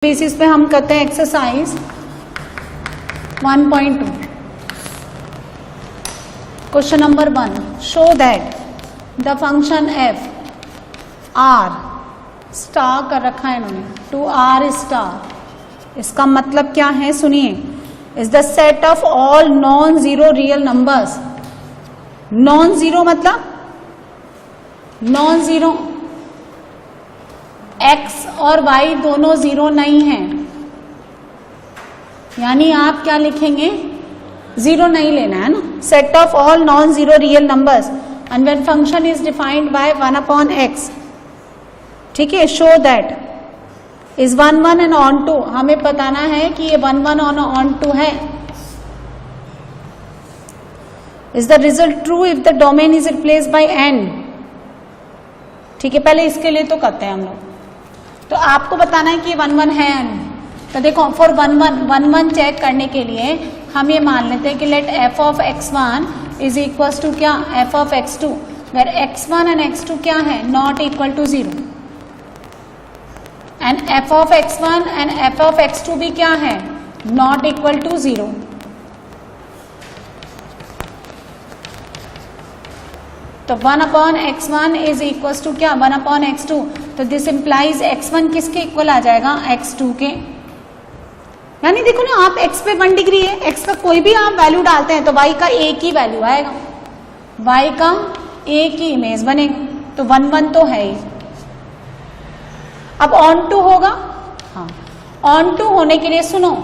Basis पे हम करते हैं exercise 1.2। Question number 1, show that the function F R star कर रखा है इन्होंने टू आर स्टार। इसका मतलब क्या है सुनिए, is the set of all non zero real numbers. Non zero मतलब नॉन जीरो, x और y दोनों जीरो नहीं है, यानी आप क्या लिखेंगे, जीरो नहीं लेना है ना। Set of all non zero real numbers and when function is defined by 1/x। ठीक है, show that is 1 1 and onto. हमें बताना है कि ये 1 1 ऑन टू है। Is the result true if the domain is replaced by n। ठीक है, पहले इसके लिए तो करते हैं हम लोग। तो आपको बताना है कि 1 1 है। तो देखो फॉर 1 1 चेक करने के लिए हम ये मान लेते हैं कि let f of x1 is equal to क्या, f of x2, where x1 and x2 क्या है, not equal to 0, and f of x1 and f of x2 भी क्या है, नॉट इक्वल टू 0। तो 1/x1 इज इक्वल टू क्या, 1/x2। तो this implies x1 किसके इक्वल आ जाएगा, x2 के। यानी देखो ना, आप x पे 1 डिग्री है, x का कोई भी आप वैल्यू डालते हैं तो y का एक ही वैल्यू आएगा, y का एक ही इमेज बनेगा। तो 1 1 तो है ही। अब ऑन टू होगा, हाँ ऑन टू होने के लिए सुनो,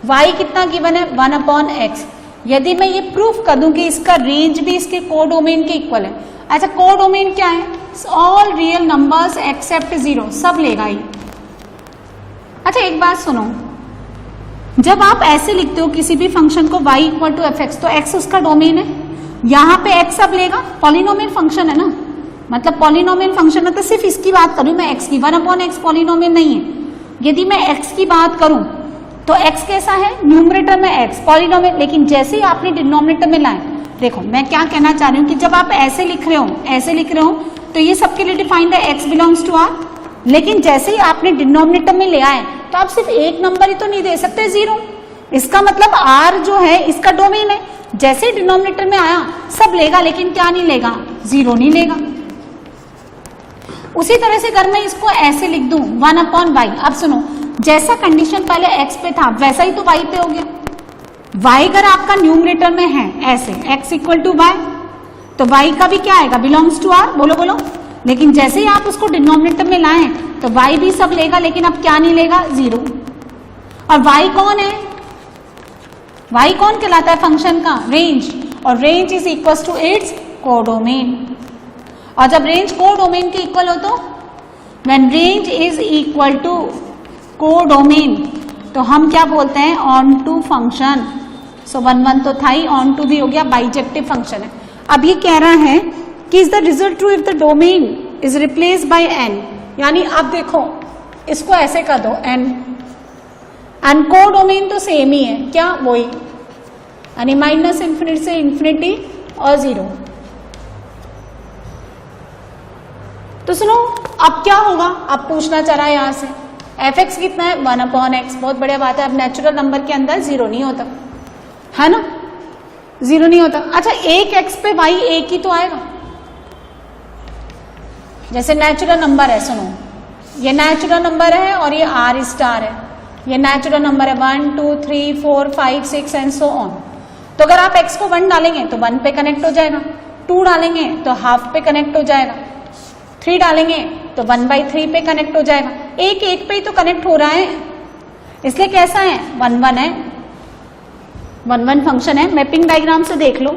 y कितना गिवन है, 1/x। यदि मैं ये प्रूफ कर दूं कि इसका रेंज भी इसके कोडोमेन के इक्वल है। अच्छा, कोडोमेन क्या है, ऑल रियल नंबर्स एक्सेप्ट 0, सब लेगा ही। अच्छा एक बात सुनो, जब आप ऐसे लिखते हो किसी भी फंक्शन को y इक्वल टू fx, तो x उसका डोमेन है, यहाँ पे x सब लेगा। पॉलिनोमियल फंक्शन है ना, मतलब पॉलिनोमियल फंक्शन मतलब सिर्फ इसकी बात करूं मैं, x की, 1/x पॉलिनोमियल नहीं है। यदि मैं x की बात करूं तो x कैसा है, न्यूमरेटर में x पॉलिनोमियल, लेकिन जैसे ही आपने डिनोमिनेटर में लाए, देखो मैं क्या कहना चाह रही हूँ कि जब आप ऐसे लिख रहे हो तो ये सबके लिए डिफाइंड है x बिलोंग्स टू r, लेकिन जैसे ही आपने डिनोमिनेटर में ले आए तो आप सिर्फ एक नंबर ही तो नहीं दे सकते, 0। इसका मतलब r जो है इसका डोमेन है, जैसे ही डिनोमिनेटर में आया सब लेगा, लेकिन क्या नहीं लेगा, 0 नहीं लेगा। उसी तरह से अगर मैं इसको ऐसे लिख दूं 1/y, अब सुनो, जैसा कंडीशन पहले x पे था वैसा ही तो y पे हो गया। y अगर आपका न्यूमरेटर में है ऐसे x इक्वल टू y, तो y का भी क्या आएगा, बिलोंग्स टू r, बोलो बोलो। लेकिन जैसे ही आप उसको डिनोमिनेटर में लाए तो y भी सब लेगा, लेकिन अब क्या नहीं लेगा, 0। और y कौन है, y कौन कहलाता है फंक्शन का, रेंज, और range is equal to its codomain. और जब रेंज कोडोमेन के इक्वल हो तो when range is equal to codomain, तो हम क्या बोलते हैं, ऑन टू फंक्शन। सो 1 1 तो था ही, ऑन टू भी हो गया, बाइजेक्टिव फंक्शन है। अब ये कह रहा है कि is the result true if the domain is replace by n। यानी अब देखो इसको ऐसे कर दो n, एंड कोडोमेन तो सेम ही है, क्या वही, यानी -∞ से इंफिनिटी और 0। तो सुनो अब क्या होगा, अब पूछना चाह रहा है यहां से fx कितना है, 1/x। बहुत बढ़िया बात है, अब नेचुरल नंबर के अंदर 0 नहीं होता है ना, 0 नहीं होता। अच्छा एक x पे y एक ही तो आएगा, जैसे नेचुरल नंबर है, सुनो ये नेचुरल नंबर है और ये r स्टार है, ये नेचुरल नंबर है 1 2 3 4 5 6 एंड सो ऑन। तो अगर आप x को 1 डालेंगे तो 1 पे कनेक्ट हो जाएगा, 2 डालेंगे तो हाफ पे कनेक्ट हो जाएगा, 3 डालेंगे तो 1/3 पे कनेक्ट हो जाएगा। एक एक पे ही तो कनेक्ट हो रहा है, इसलिए कैसा है, 1 1 है, 1 1 फंक्शन है। मैपिंग डायग्राम से देख लो।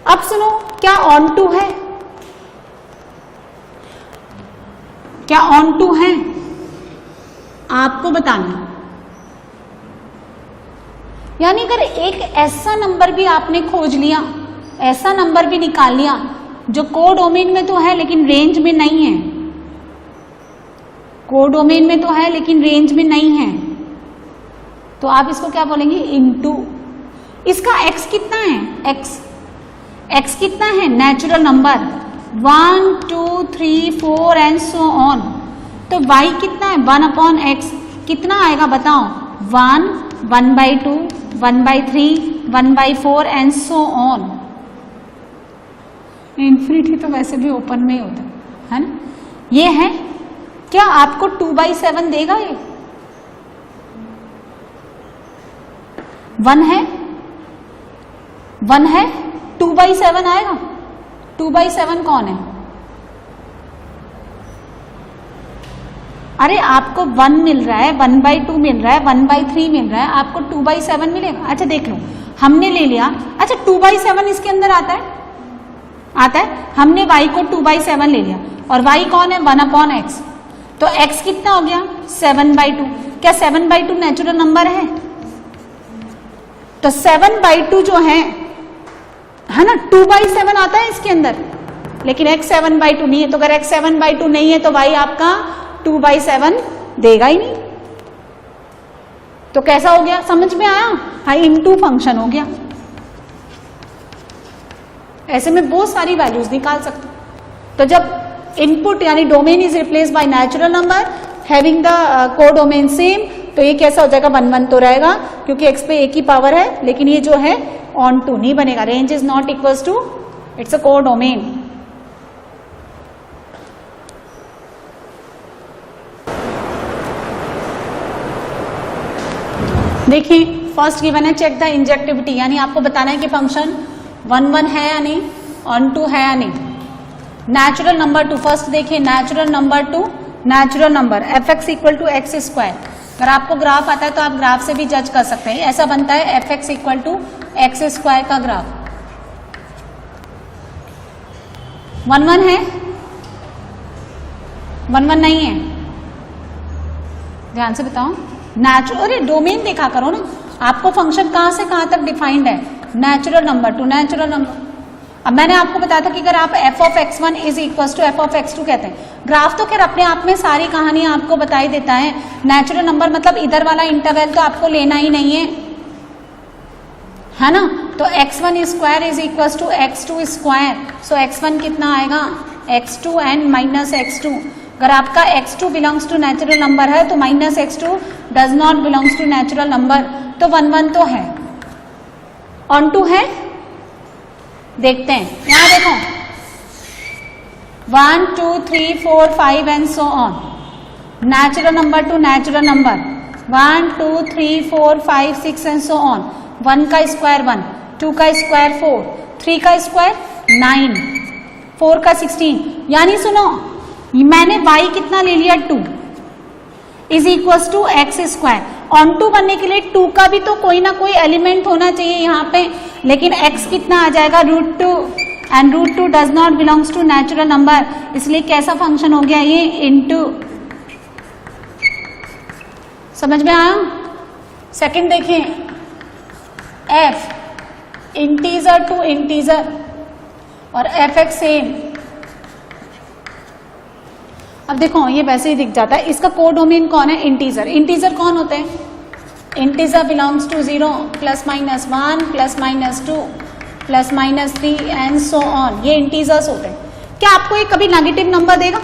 अब सुनो, क्या ऑन टू है, क्या ऑन टू है, आपको बताना। यानी अगर एक ऐसा नंबर भी आपने खोज लिया, ऐसा नंबर भी निकाल लिया जो कोडोमेन में तो है लेकिन रेंज में नहीं है, कोडोमेन में तो है लेकिन रेंज में नहीं है, तो आप इसको क्या बोलेंगे, इनटू। इसका x कितना है, x कितना है, natural number 1 2 3 4 and so on. तो y कितना है 1/x, कितना आएगा बताओ 1, 1/2, 1/3, 1/4 एंड सो ऑन। इन्फिनिटी तो वैसे भी ओपन में ही होता है ना। ये है क्या आपको 2/7 देगा ये 1 है 2/7 आएगा। 2/7 कौन है? अरे आपको 1 मिल रहा है, 1/2 मिल रहा है, 1/3 मिल रहा है, आपको 2/7 मिलेगा। अच्छा देख लो, हमने ले लिया। अच्छा 2/7 इसके अंदर आता है हमने y को 2/7 ले लिया और y कौन है 1/x, तो x कितना हो गया 7/2। क्या 7/2 नेचुरल नंबर है? तो 7/2 जो है ना 2/7 आता है इसके अंदर, लेकिन x 7/2 नहीं है। तो अगर x 7/2 नहीं है तो y आपका 2/7 देगा ही नहीं। तो कैसा हो गया, समझ में आया? हाँ, इनटू फंक्शन हो गया। ऐसे में बहुत सारी वैल्यूज निकाल सकते। तो जब इनपुट यानी domain is replace by natural number having the codomain same, तो ये कैसा हो जाएगा 1 1 तो रहेगा क्योंकि x पे एक ही पावर है, लेकिन ये जो है ऑन टू नहीं बनेगा। Range is not equals to, it's a codomain. देखिए फर्स्ट गिवन है चेक द इंजेक्टिविटी, यानी आपको बताना है कि फंक्शन 1 1 है या नहीं, ऑन टू है या नहीं। नेचुरल नंबर टू, फर्स्ट देखिए natural number to, natural number fx equal to x square. अगर आपको ग्राफ आता है तो आप ग्राफ से भी जज कर सकते हैं। ऐसा बनता है fx equal to x square का ग्राफ। 1 1 है, 1 1 नहीं है, ध्यान से बताओ। नेचुरल, अरे डोमेन देखा करो ना, आपको फंक्शन कहां से कहां तक डिफाइंड है, natural number to natural number. अब मैंने आपको बताया था कि अगर आप f(x1) is equal to f(x2) कहते हैं, ग्राफ तो खैर अपने आप में सारी कहानियां आपको बताई देता है। नेचुरल नंबर मतलब इधर वाला इंटरवल तो आपको लेना ही नहीं है ना। तो x1 square is equal to x2 square, so x1 कितना आएगा x2 एंड माइनस x2। अगर आपका x2 belongs to natural number है तो minus x2 does not belongs to natural number, तो 1 1 तो है। ऑन टू है, देखते हैं यहां देखो 1 2 3 4 5 and so on. Natural number to natural number 1 2 3 4 5 6 and so on. 1 का स्क्वायर 1, 2 का स्क्वायर 4, 3 का स्क्वायर 9, 4 का 16। यानी सुनो, मैंने y कितना ले लिया 2 is equal to x square. Onto बनने के लिए 2 का भी तो कोई ना कोई एलिमेंट होना चाहिए यहाँ पे, लेकिन x कितना आ जाएगा √2 and √2 does not belongs to natural number, इसलिए कैसा फंक्शन हो गया ये इनटू। समझ में आया? सेकंड देखिए f इंटीजर टू इंटीजर और fx सेम। अब देखो ये वैसे ही दिख जाता है, इसका कोडोमेन कौन है इंटीजर। इंटीजर कौन होते हैं, integer belongs to 0 +-1 +-2 +-3 and so on, ये इंटीजर्स होते हैं। क्या आपको ये कभी नेगेटिव नंबर देगा,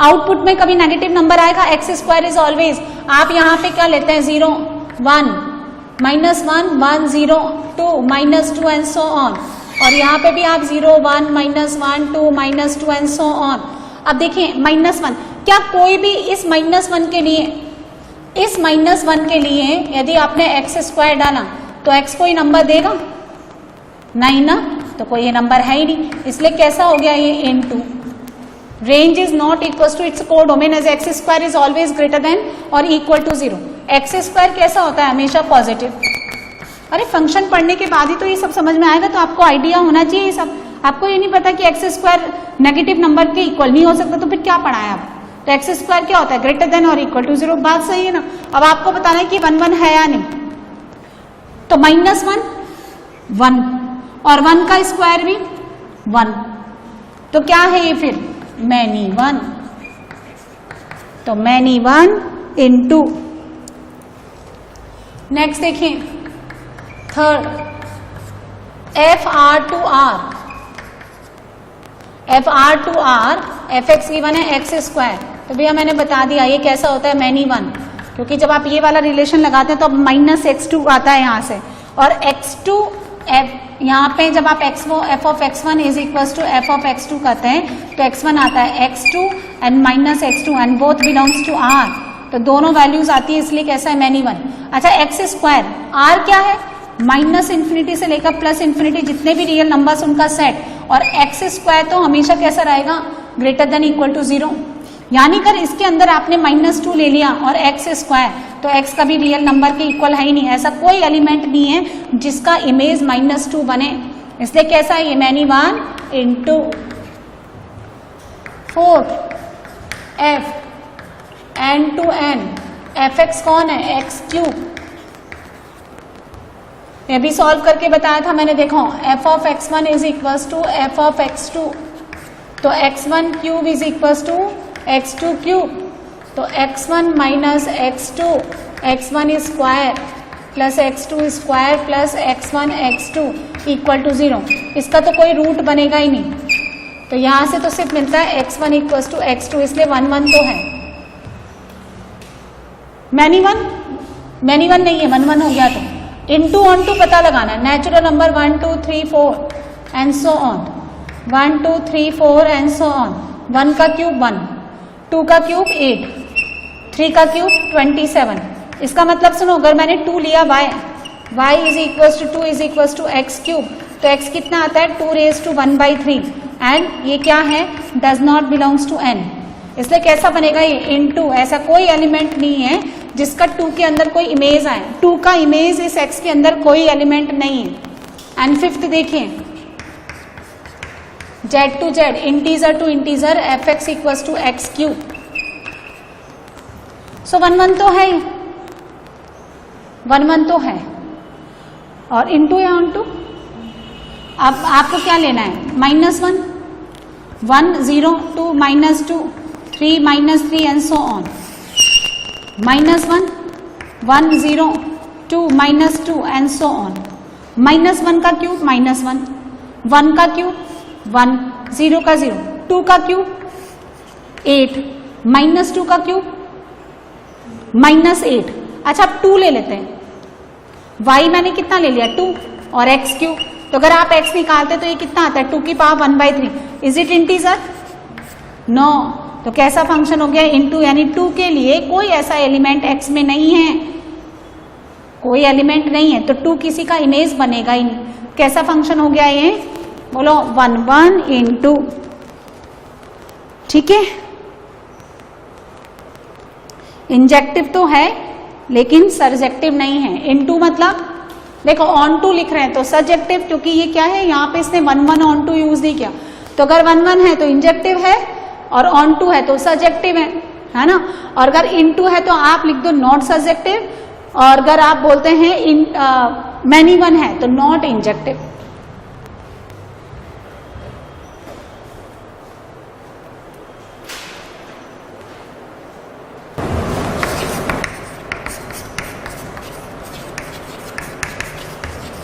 आउटपुट में कभी नेगेटिव नंबर आएगा? एक्स स्क्वायर इज ऑलवेज, आप यहाँ पे क्या लेते हैं 0 1 -1 1 0 2 -2 एंड सो ऑन, और यहाँ पे भी आप 0 1 -1 2 -2 एंड सो ऑन। अब देखिए -1, क्या कोई भी इस -1 के लिए, इस -1 के लिए यदि आपने एक्स स्क्वायर डाला तो x कोई नंबर देगा नहीं ना, तो कोई ये नंबर है ही नहीं, इसलिए कैसा हो गया ये into. Range is not equal to its codomain as x square is always greater than और इक्वल टू 0। एक्स स्क्वायर कैसा होता है, हमेशा पॉजिटिव। अरे फंक्शन पढ़ने के बाद ही तो ये सब समझ में आएगा, तो आपको आइडिया होना चाहिए ये सब। आपको ये नहीं पता कि एक्स स्क्वायर नेगेटिव नंबर के इक्वल नहीं हो सकता, तो फिर क्या पढ़ाया आप? तो एक्स स्क्वायर क्या होता है, ग्रेटर देन और इक्वल टू 0, बात सही है ना। अब आपको बताना है कि 1 1 है या नहीं, तो -1 1 और 1 का स्क्वायर भी 1, तो क्या है ये फिर मैनी 1, तो मैनी 1 इनटू। नेक्स्ट देखिए third FR to R, FR to R, fx given है एक्स स्क्वायर तो भैया मैंने बता दिया ये कैसा होता है, मैनी वन, क्योंकि जब आप ये वाला रिलेशन लगाते हैं तो -x2 आता है यहाँ से, और x2 यहाँ पे जब आप f(x1) is equal to f(x2) करते हैं तो x1 आता है x2 and -x2 and both belongs to r, तो दोनों वैल्यूज आती है, इसलिए कैसा है, मैनी वन। अच्छा x स्क्वायर, r क्या है, -∞ से लेकर +∞, जितने भी रियल नंबर्स उनका सेट, और x स्क्वायर तो हमेशा कैसा रहेगा, ग्रेटर देन इक्वल टू 0, यानी कर इसके अंदर आपने -2 ले लिया और x स्क्वायर, तो x का भी रियल नंबर के इक्वल है ही नहीं, ऐसा कोई एलिमेंट नहीं है जिसका इमेज -2 बने, इसलिए कैसा है ये, many one into 4f n to n, fx कौन है, x3, ये भी सॉल्व करके बताया था मैंने, देखो f(x1) is equal to f(x2), तो x1³ is equal to x2³, तो x1 minus x2, x1 square plus x2 square plus x1 x2 equal to 0, इसका तो कोई रूट बनेगा ही नहीं, तो यहां से तो सिर्फ मिलता है x1 इक्वल टू x2, इसलिए 1 1 तो है, मैनी वन नहीं है, 1 1 हो गया, तो इनटू ऑन टू पता लगाना है, natural number 1 2 3 4 and so on, 1 2 3 4 and so on, 1 का क्यूब 1, 2 का क्यूब 8, 3 का क्यूब 27, इसका मतलब सुनो, अगर मैंने 2 लिया y is equal to 2 is equal to x3, तो x कितना आता है, 2 raised to 1/3, एंड ये क्या है, does not belongs to n, इसलिए कैसा बनेगा ये, इनटू, ऐसा कोई एलिमेंट नहीं है जिसका 2 के अंदर कोई इमेज आए, 2 का इमेज इस x के अंदर कोई एलिमेंट नहीं है। एंड फिफ्थ देखिए, z to z, integer to integer, fx equal to x3, so 1 1 तो है, 1 1 तो है, और इनटू या ऑन टू, अब आपको क्या लेना है, -1 1 0 2 -2 3 -3 and so on, -1 1 0 2 -2 and so on, -1 का क्यूब -1, 1 का क्यूब 1, 0 का 0, 2 का क्यूब 8, -2 का क्यूब -8। अच्छा अब 2 ले लेते हैं, y मैंने कितना ले लिया 2 और x3, तो अगर आप x निकालते तो ये कितना आता है, 2 की power 1/3, is it integer, no, तो कैसा फंक्शन हो गया, इनटू, यानी 2 के लिए कोई ऐसा एलिमेंट x में नहीं है, कोई एलिमेंट नहीं है, तो 2 किसी का इमेज बनेगा ही नहीं, कैसा फंक्शन हो गया ये, बोलो 1 1 इंटू, ठीक है, इंजेक्टिव तो है लेकिन सर्जेक्टिव नहीं है, इनटू मतलब देखो ऑन टू लिख रहे हैं तो सर्जेक्टिव, क्योंकि ये क्या है, यहाँ पे इसने 1 1 ऑन टू यूज नहीं किया, तो अगर 1 1 है तो इंजेक्टिव है और ऑन टू है तो सर्जेक्टिव है ना, और अगर इनटू है तो आप लिख दो नॉट सर्जेक्टिव, और अगर आप बोलते हैं मैनी वन है तो नॉट इंजेक्टिव।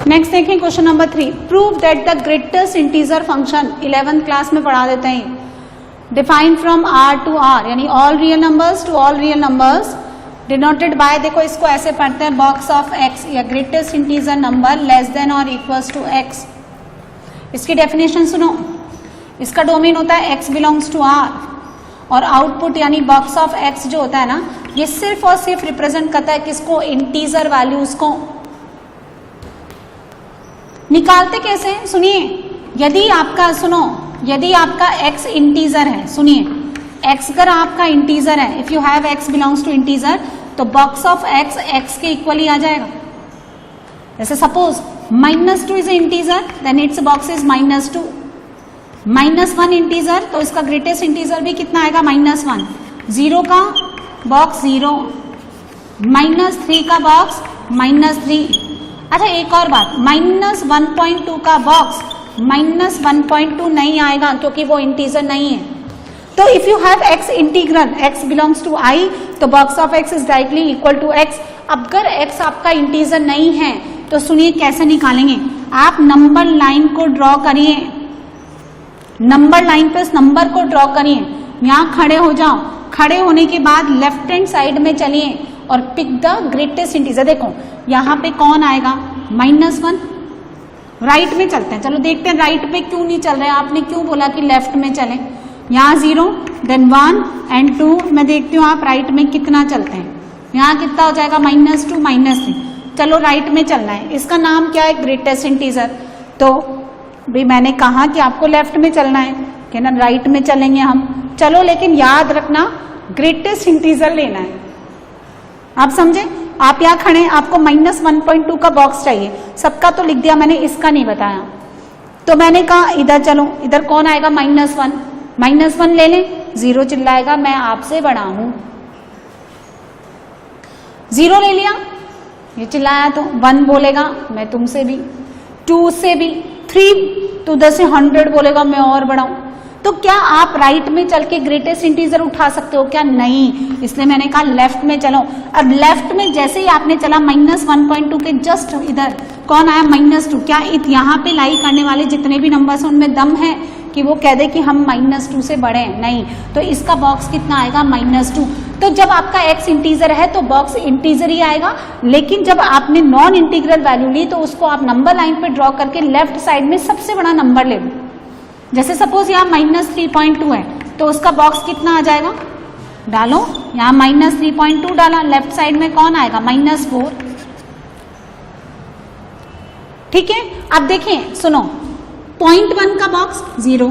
नेक्स्ट देखें question number 3, prove that the greatest integer function, 11th class में पढ़ा देते हैं, define from r to r, यानी all real numbers to all real numbers, denoted by, देखो इसको ऐसे पढ़ते हैं, बॉक्स ऑफ x, या greatest integer number less than और इक्वल्स टू x। इसकी डेफिनेशन सुनो, इसका डोमेन होता है x बिलोंग्स टू r, और आउटपुट यानी बॉक्स ऑफ x जो होता है ना, ये सिर्फ और सिर्फ रिप्रेजेंट करता है किसको, इंटीजर वैल्यूज को। निकालते कैसे, सुनिए, यदि आपका, सुनो, यदि आपका x इंटीजर है, सुनिए, x अगर आपका इंटीजर है, if you have x belongs to integer, तो बॉक्स ऑफ x x के इक्वल ही आ जाएगा। जैसे suppose -2 is integer, then its box is -2, -1 integer, तो इसका ग्रेटेस्ट इंटीजर भी कितना आएगा, -1, 0 का बॉक्स 0, -3 का बॉक्स -3। अच्छा एक और बात, -1.2 का बॉक्स -1.2 नहीं आएगा क्योंकि वो इंटीजर नहीं है। तो if you have x integral, x belongs to i, तो box of x is directly equal to x। अगर x आपका इंटीजर नहीं है तो सुनिए कैसे निकालेंगे, आप नंबर लाइन को ड्रॉ करिए, नंबर लाइन पे इस नंबर को ड्रॉ करिए, यहां खड़े हो जाओ, खड़े होने के बाद लेफ्ट हैंड साइड में चलिए और पिक द ग्रेटेस्ट इंटीजर। देखो यहाँ पे कौन आएगा, -1। राइट में चलते हैं, चलो देखते हैं राइट में क्यों नहीं चल रहे हैं। आपने क्यों बोला कि लेफ्ट में चले। यहाँ 0 देन 1 एंड 2। मैं देखती हूँ आप राइट में कितना चलते हैं। यहाँ कितना हो जाएगा, -2 -3। चलो राइट में चलना है। इसका नाम क्या है, ग्रेटेस्ट इंटीजर। तो भी मैंने कहा कि आपको लेफ्ट में चलना है, कि ना राइट में चलेंगे हम। चलो लेकिन याद रखना ग्रेटेस्ट इंटीजर लेना है। आप समझे, आप यहाँ खड़े, आपको -1.2 का बॉक्स चाहिए। सबका तो लिख दिया मैंने, इसका नहीं बताया। तो मैंने कहा इधर चलो, इधर कौन आएगा, -1। -1 ले लें। 0 चिल्लाएगा मैं आपसे बड़ा हूं। 0 ले लिया, ये चिल्लाया तो 1 बोलेगा मैं तुमसे भी, 2 से भी, 3 तो 10 से 100 बोलेगा मैं और बड़ा हूं। तो क्या आप राइट में चल के ग्रेटेस्ट इंटीजर उठा सकते हो क्या, नहीं। इसलिए मैंने कहा लेफ्ट में चलो। अब लेफ्ट में जैसे ही आपने चला -1.2 के जस्ट इधर कौन आया, -2। क्या यहाँ पे लाई करने वाले जितने भी नंबर्स उनमें दम है कि वो कह दे कि हम -2 से बड़े हैं, नहीं। तो इसका बॉक्स कितना आएगा, -2। तो जब आपका x इंटीजर है तो बॉक्स इंटीजर ही आएगा। लेकिन जब आपने नॉन इंटीग्रल वैल्यू ली तो उसको आप नंबर लाइन पे ड्रॉ करके लेफ्ट साइड में सबसे बड़ा नंबर ले लो। जैसे सपोज यहाँ -3.2 है तो उसका बॉक्स कितना आ जाएगा, डालो। यहाँ -3.2 डाला, लेफ्ट साइड में कौन आएगा, -4। ठीक है। अब देखें, सुनो, 0.1 का बॉक्स 0,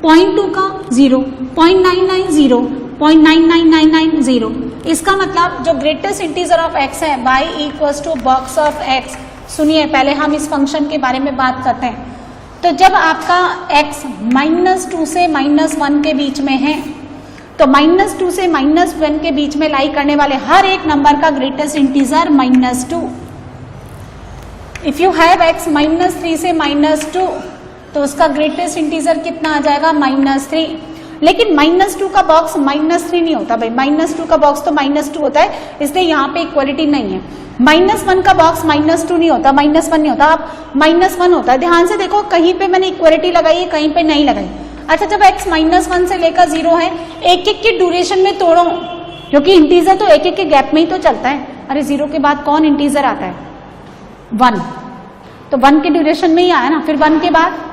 0.2 का 0, 0.99 0, 0.9999 0। इसका मतलब जो ग्रेटेस्ट इंटीजर ऑफ x है y equals to box of x। सुनिए, पहले हम इस फंक्शन के बारे में बात करते हैं। तो जब आपका x -2 से -1 के बीच में है तो -2 से -1 के बीच में लाई करने वाले हर एक नंबर का greatest integer -2। If you have x -3 से -2 तो उसका ग्रेटेस्ट इंटीजर कितना आ जाएगा, -3। लेकिन -2 का बॉक्स -3 नहीं होता भाई, -2 का बॉक्स तो -2 होता है, इसलिए यहाँ पे इक्वलिटी नहीं है। -1 का बॉक्स -2 नहीं होता, -1 नहीं होता, आप -1 होता है। ध्यान से देखो, कहीं पे मैंने इक्वलिटी लगाई है, कहीं पे नहीं लगाई। अच्छा, जब x -1 से लेकर 0 है, एक एक के ड्यूरेशन में तोड़ो, क्योंकि इंटीजर तो एक एक के गैप में ही तो चलता है। अरे 0 के बाद कौन इंटीजर आता है, 1। तो 1 के ड्यूरेशन में ही आया ना, फिर 1 के बाद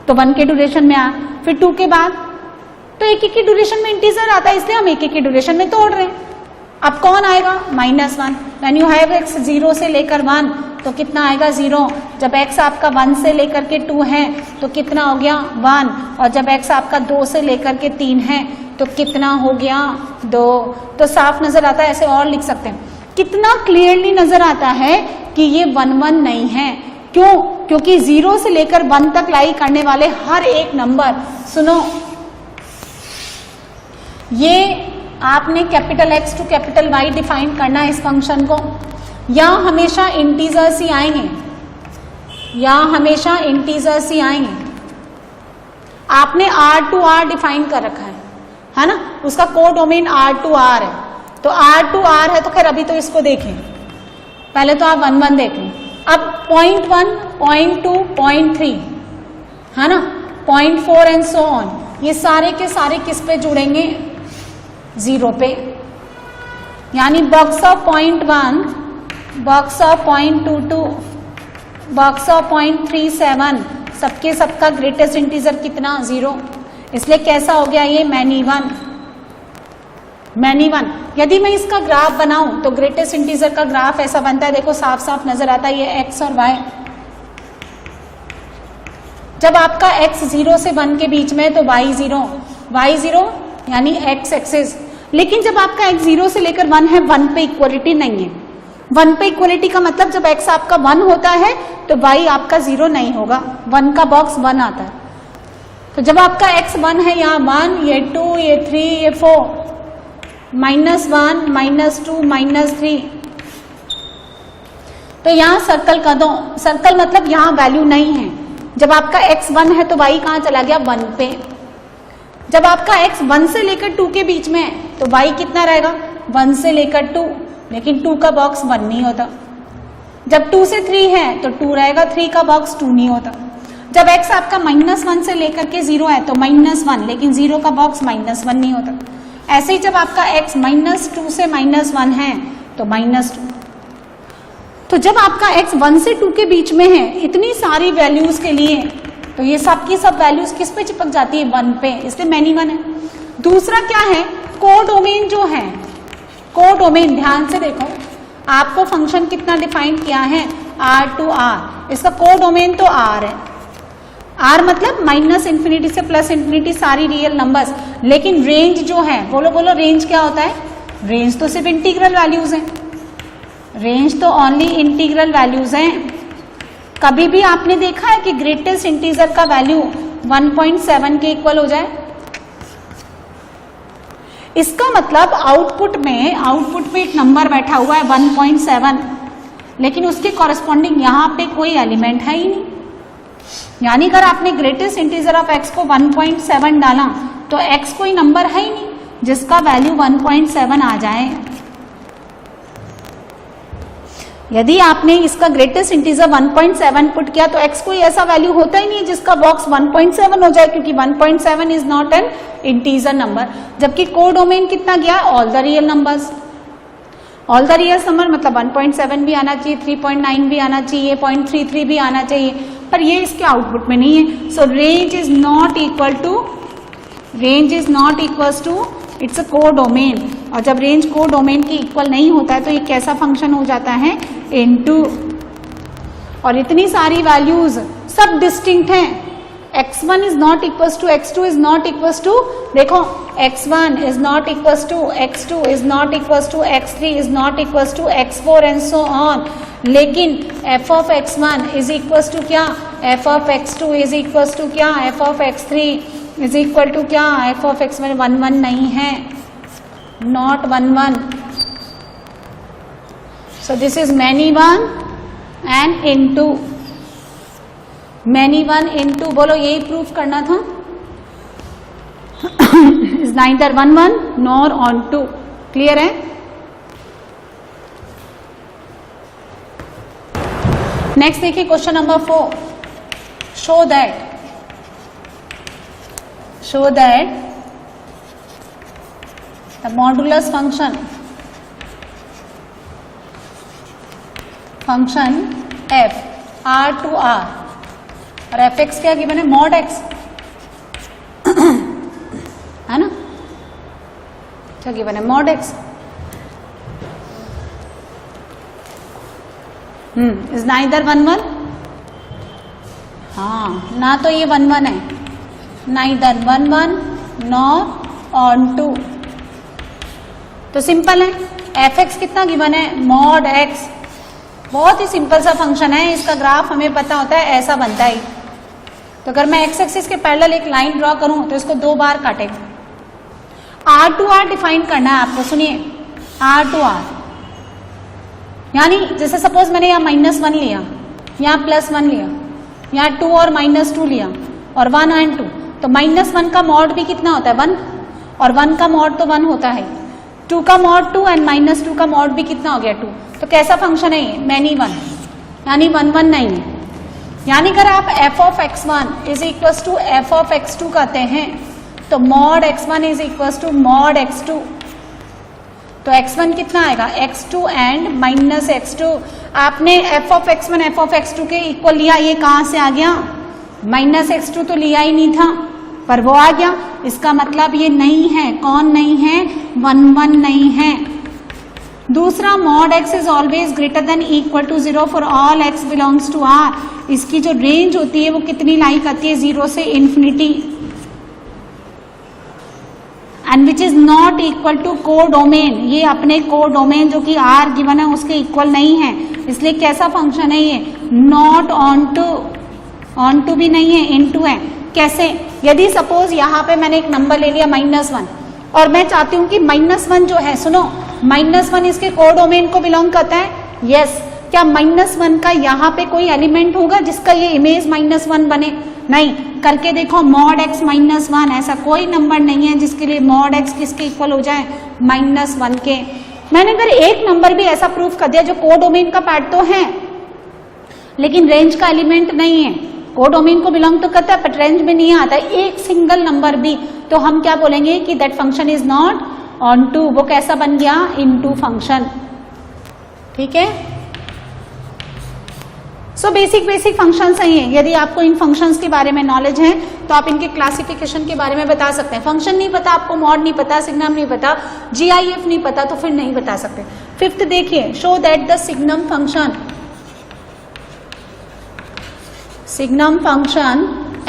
तो 1 के ड्यूरेशन में आया, फिर 2 के बाद तो एक एक के ड्यूरेशन में इंटीजर आता है, इसलिए हम एक एक के ड्यूरेशन में तोड़ रहे हैं। अब कौन आएगा, -1। व्हेन यू हैव x 0 से लेकर 1 तो कितना आएगा, 0। जब x आपका 1 से लेकर के 2 है तो कितना हो गया, 1। और जब x आपका 2 से लेकर के 3 है तो कितना हो गया, 2। तो साफ नजर आता है, ऐसे और लिख सकते हैं। कितना क्लियरली नजर आता है कि ये 1 1 नहीं है। क्यों, क्योंकि 0 से लेकर 1 तक लाई करने वाले हर एक नंबर, सुनो, ये आपने capital X to capital Y define करना है इस फंक्शन को। या हमेशा इंटीजर्स ही आएंगे, या हमेशा इंटीजर्स ही आएंगे। आपने R टू R डिफाइन कर रखा है ना, उसका कोडोमेन R टू R है। तो R टू R है तो खैर अभी तो इसको देखें, पहले तो आप 1 1 देखें। अब 0.1, 0.2, 0.3 है ना, 0.4 एंड सो ऑन, ये सारे के सारे किस पे जुड़ेंगे, 0 पे। यानी box of 0.1, box of 0.22, box of 0.37, सबके सबका ग्रेटेस्ट इंटीजर कितना, 0। इसलिए कैसा हो गया ये, मैनी वन। Many one. यदि मैं इसका ग्राफ बनाऊं तो ग्रेटेस्ट इंटीजर का ग्राफ ऐसा बनता है, देखो साफ साफ नजर आता है, ये x और y। जब आपका x 0 से 1 के बीच में तो y 0 यानी x एक्सिस। लेकिन जब आपका x 0 से लेकर 1 है, 1 पे इक्वलिटी नहीं है। 1 पे इक्वलिटी का मतलब जब x आपका 1 होता है तो y आपका 0 नहीं होगा, 1 का बॉक्स 1 आता है। तो जब आपका x 1 है, यहाँ 1, ये 2, ये 3, ये 4, -1, -2, -3, तो यहाँ सर्कल कर दो। सर्कल मतलब यहाँ वैल्यू नहीं है। जब आपका x 1 है तो y कहाँ चला गया, 1 पे। जब आपका x 1 से लेकर 2 के बीच में है तो y कितना रहेगा, 1 से लेकर 2, लेकिन 2 का बॉक्स 1 नहीं होता। जब 2 से 3 है तो 2 रहेगा, 3 का बॉक्स 2 नहीं होता। जब x आपका -1 से लेकर के 0 है तो -1, लेकिन 0 का बॉक्स -1 नहीं होता। ऐसे ही जब आपका x -2 से -1 है तो -2। तो जब आपका x 1 से 2 के बीच में है इतनी सारी वैल्यूज के लिए, तो ये सब की सब वैल्यूज किस पे चिपक जाती है? 1 पे, इसलिए मैनी 1 है। दूसरा क्या है? कोडोमेन जो है, कोडोमेन ध्यान से देखो, आपको फंक्शन कितना डिफाइन किया है? R to R, इसका कोडोमेन तो R है। R मतलब -∞ से +∞ सारी रियल नंबर्स, लेकिन रेंज जो है, बोलो रेंज क्या होता है? रेंज तो सिर्फ इंटीग्रल वैल्यूज है, रेंज तो ओनली इंटीग्रल वैल्यूज हैं। कभी भी आपने देखा है कि ग्रेटेस्ट इंटीजर का वैल्यू 1.7 के इक्वल हो जाए? इसका मतलब आउटपुट में एक नंबर बैठा हुआ है 1.7, लेकिन उसके कॉरेस्पॉन्डिंग यहाँ पे कोई एलिमेंट है ही नहीं। यानी अगर आपने ग्रेटेस्ट इंटीजर ऑफ x को 1.7 डाला तो x कोई नंबर है ही नहीं जिसका वैल्यू 1.7 आ जाए। यदि आपने इसका ग्रेटेस्ट इंटीजर 1.7 पुट किया तो x कोई ऐसा वैल्यू होता ही नहीं जिसका बॉक्स 1.7 हो जाए, क्योंकि 1.7 is not an integer number. जबकि कोडोमेन कितना गया? All the real numbers. All the real number मतलब 1.7 भी आना चाहिए, 3.9 भी आना चाहिए, 0.33 भी आना चाहिए, पर ये इसके आउटपुट में नहीं है। So range is not equal to it's a codomain. और जब रेंज कोडोमेन के इक्वल नहीं होता है तो ये कैसा फंक्शन हो जाता है? इनटू। और इतनी सारी वैल्यूज सब डिस्टिंक्ट हैं। x1 is not equal to x2 is not equal to, देखो x1 is not equal to x2 is not equal to x3 is not equal to x4 and so on. लेकिन f of x1 is equal to क्या? f of x2 is equal to क्या? f of x3 is equal to क्या? f of x1 1 नहीं है, not 1 so this is many 1 and into. Many 1 into, बोलो यही proof करना था। Is neither 1 nor on 2। Clear है? नेक्स्ट देखिए question number 4। Show that the modulus function f R to R और f(x) क्या गिवन है? मॉड x है ना, क्या गिवन है? Mod x। इज नाइदर 1 हाँ, ना तो ये 1 है, नाइदर 1 नॉर ऑन 2। तो सिंपल है, f(x) कितना गिवन है? Mod x। बहुत ही सिंपल सा फंक्शन है, इसका ग्राफ हमें पता होता है, ऐसा बनता है। तो अगर मैं x एक्सिस के पैरेलल एक लाइन ड्रॉ करूं तो इसको 2 बार काटेगा। R to R डिफाइन करना है आपको, सुनिए R to R, यानी जैसे सपोज मैंने यहाँ -1 लिया, यहाँ +1 लिया, यहाँ 2 और -2 लिया और 1 एंड 2, तो -1 का मॉड भी कितना होता है? 1, और 1 का मॉड तो 1 होता है। 2 का मॉड 2 एंड -2 का मॉड भी कितना हो गया? 2। तो कैसा फंक्शन है ये? मैनी 1, यानी 1 नहीं है। यानी अगर आप f of x1 is equal to f of x2 कहते हैं तो mod x1 is equal to mod x2। तो x1 कितना आएगा? x2 and -x2। आपने f of x1 f of x2 के इक्वल लिया, ये कहां से आ गया? -x2 तो लिया ही नहीं था, पर वो आ गया। इसका मतलब ये नहीं है, कौन नहीं है? 1 नहीं है। दूसरा, mod x is always greater than equal to 0 for all x belongs to R। इसकी जो रेंज होती है वो कितनी लाई करती है? 0 से infinity, and which is not equal to codomain. ये अपने कोडोमेन जो कि R गिवन है उसके इक्वल नहीं है, इसलिए कैसा फंक्शन है ये? नॉट ऑन टू भी नहीं है, इनटू है। कैसे? यदि सपोज यहाँ पे मैंने एक नंबर ले लिया -1 और मैं चाहती हूँ कि -1 जो है, सुनो, -1 इसके कोडोमेन को बिलोंग करता है। यस, क्या -1 का यहाँ पे कोई एलिमेंट होगा जिसका ये इमेज -1 बने? नहीं। करके देखो, मॉड x -1, ऐसा कोई नंबर नहीं है जिसके लिए मॉड x किसके इक्वल हो जाए? -1 के। मैंने अगर एक नंबर भी ऐसा प्रूफ कर दिया जो कोडोमेन का पार्ट तो है लेकिन रेंज का एलिमेंट नहीं है, कोडोमेन को बिलोंग तो करता है बट रेंज में नहीं आता एक सिंगल नंबर भी, तो हम क्या बोलेंगे कि that function is not onto. वो कैसा बन गया? Into function. ठीक है, सो बेसिक फंक्शंस ही हैं। यदि आपको इन फंक्शंस के बारे में नॉलेज है तो आप इनके क्लासिफिकेशन के बारे में बता सकते हैं। फंक्शन नहीं पता आपको, मॉड नहीं पता, सिग्नम नहीं पता, GIF नहीं पता, तो फिर नहीं बता सकते। फिफ्थ देखिए, show that the signum function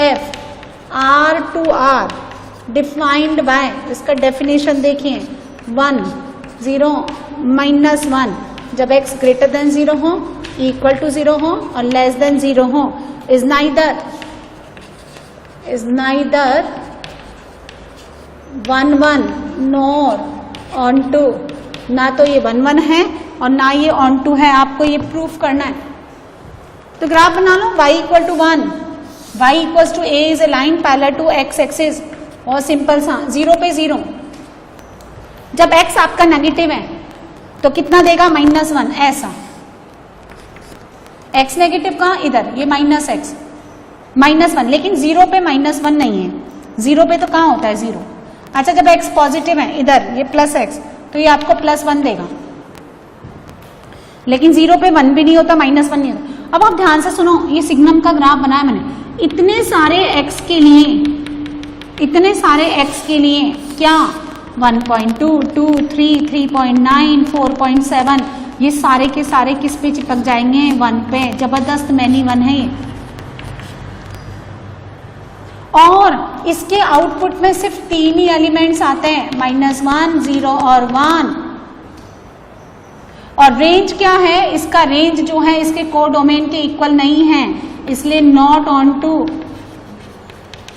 f R to R defined bye, इसका डेफिनेशन देखिए 1 0 -1 जब x ग्रेटर देन 0 हो, इक्वल टू 0 हो और लेस देन 0 हो, is neither 1 1 nor onto. ना तो ये 1 1 है और ना ये ऑन टू है, आपको ये प्रूफ करना है। तो ग्राफ बना लो, y equal to 1, y equal to a is a line parallel to x axis. बहुत सिंपल सा, 0 पे 0। जब x आपका नेगेटिव है तो कितना देगा? -1। ऐसा x नेगेटिव कहाँ? इधर, ये -x -1, लेकिन 0 पे -1 नहीं है। 0 पे तो कहाँ होता है? 0। अच्छा, जब x पॉजिटिव है इधर, ये +x, तो ये आपको +1 देगा, लेकिन 0 पे 1 भी नहीं होता, -1 नहीं होता। अब आप ध्यान से सुनो, ये सिग्नम का ग्राफ बनाया मैंने। इतने सारे x के लिए क्या 1.2, 2, 3, 3.9, 4.7 ये सारे के सारे किस पे चिपक जाएंगे? 1 पे। जबरदस्त मैनी 1 है ये। और इसके आउटपुट में सिर्फ 3 ही एलिमेंट्स आते हैं, -1, 0 और 1। और रेंज क्या है? इसका रेंज जो है इसके कोडोमेन के इक्वल नहीं है, इसलिए नॉट ऑन टू।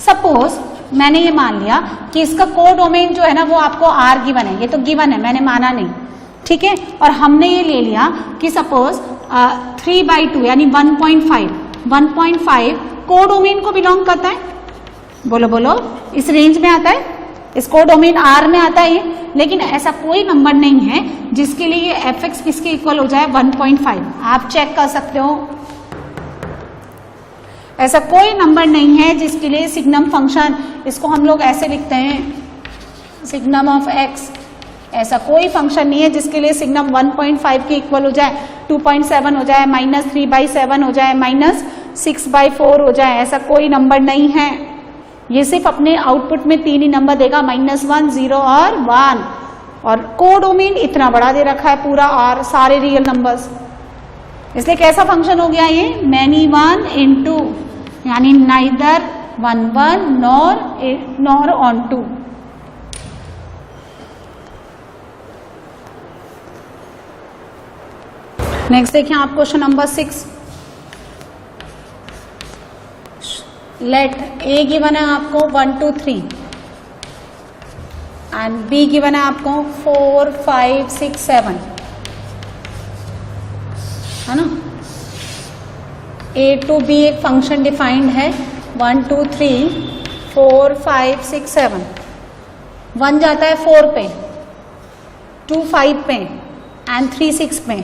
सपोज मैंने ये मान लिया कि इसका कोडोमेन जो है ना वो आपको R गिवन है, ये तो गिवन है, मैंने माना नहीं, ठीक है। और हमने ये ले लिया कि सपोज 3/2 यानी 1.5 कोडोमेन को बिलोंग करता है। बोलो, इस रेंज में आता है, इस कोडोमेन R में आता है ये। लेकिन ऐसा कोई नंबर नहीं है जिसके लिए ये fx किसके इक्वल हो जाए? 1.5। आप चेक कर सकते हो, ऐसा कोई नंबर नहीं है जिसके लिए सिग्नम फंक्शन, इसको हम लोग ऐसे लिखते हैं सिग्नम ऑफ x। ऐसा कोई फंक्शन नहीं है जिसके लिए सिग्नम 1.5 के इक्वल हो जाए, 2.7 हो जाए, -3/7 हो जाए, -6/4 हो जाए। ऐसा कोई नंबर नहीं है। ये सिर्फ अपने आउटपुट में 3 ही नंबर देगा, -1, 0 और 1। और कोडोमेन इतना बड़ा दे रखा है पूरा, और सारे रियल नंबर्स, इसलिए कैसा फंक्शन हो गया ये? मैनी 1 इंटू, यानी neither 1 1 nor onto. Next देखिए आप question number 6। Let A given है आपको 1 2 3 एंड B गिवन है आपको 4 5 6 7, है ना। A to B एक फंक्शन डिफाइंड है, 1 2 3 4 5 6 7। 1 जाता है 4 पे, 2 5 पे एंड 3 6 पे।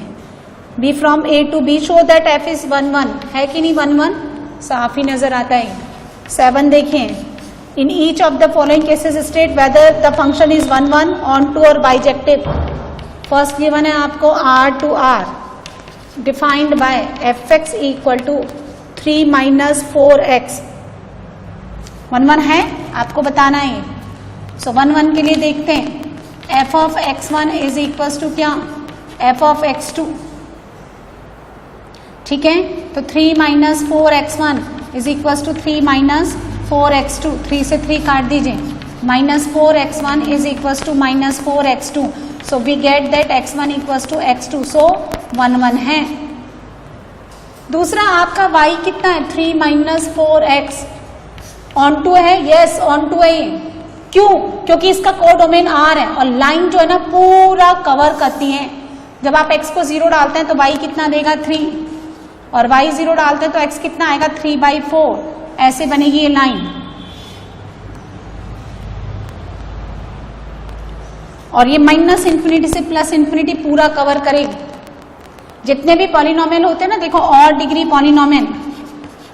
B from A to B show that f is 1 1, है कि नहीं? 1 1 साफ ही नजर आता है। 7 देखें, in each of the following cases state whether the function is 1 1 onto और बाइजेक्टिव। फर्स्ट गिवन है आपको R to R defined by fx equal to 3 - 4x। 1 1 है, आपको बताना है। सो 1 1 के लिए देखते हैं, f of x1 is equal to क्या? f ऑफ x2, ठीक है। तो 3 - 4x1 is equal to 3 - 4x2। 3 से 3 काट दीजिए, -4x1 is equal to -4x2। So we get that x1 equal to x2। So 1 1 है। दूसरा आपका y कितना है? 3 - 4x ऑन टू है, यस ऑन टू है ये। क्यों? क्योंकि इसका कोडोमेन R है और लाइन जो है ना पूरा कवर करती है। जब आप x को 0 डालते हैं तो y कितना देगा? 3, और y 0 डालते हैं तो x कितना आएगा? 3/4। ऐसे बनेगी ये लाइन। और ये -∞ से +∞ पूरा कवर करेगी। जितने भी पॉलिनोमियल होते हैं ना, देखो और डिग्री पॉलिनोमियल,